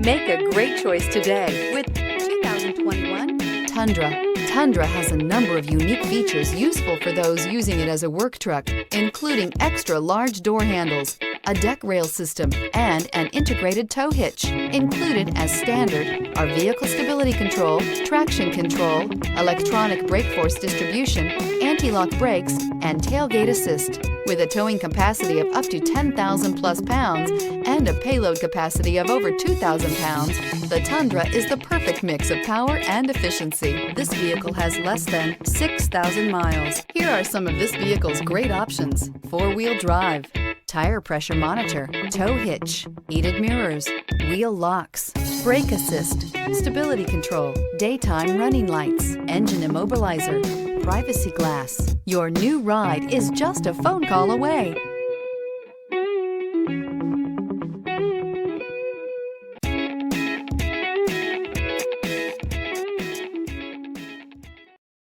Make a great choice today with 2021 Tundra. Tundra has a number of unique features useful for those using it as a work truck, including extra large door handles, a deck rail system, and an integrated tow hitch. Included as standard are vehicle stability control, traction control, electronic brake force distribution, anti-lock brakes, and tailgate assist. With a towing capacity of up to 10,000 plus pounds and a payload capacity of over 2,000 pounds, the Tundra is the perfect mix of power and efficiency. This vehicle has less than 6,000 miles. Here are some of this vehicle's great options: four-wheel drive, tire pressure monitor, tow hitch, heated mirrors, wheel locks, brake assist, stability control, daytime running lights, engine immobilizer, privacy glass. Your new ride is just a phone call away.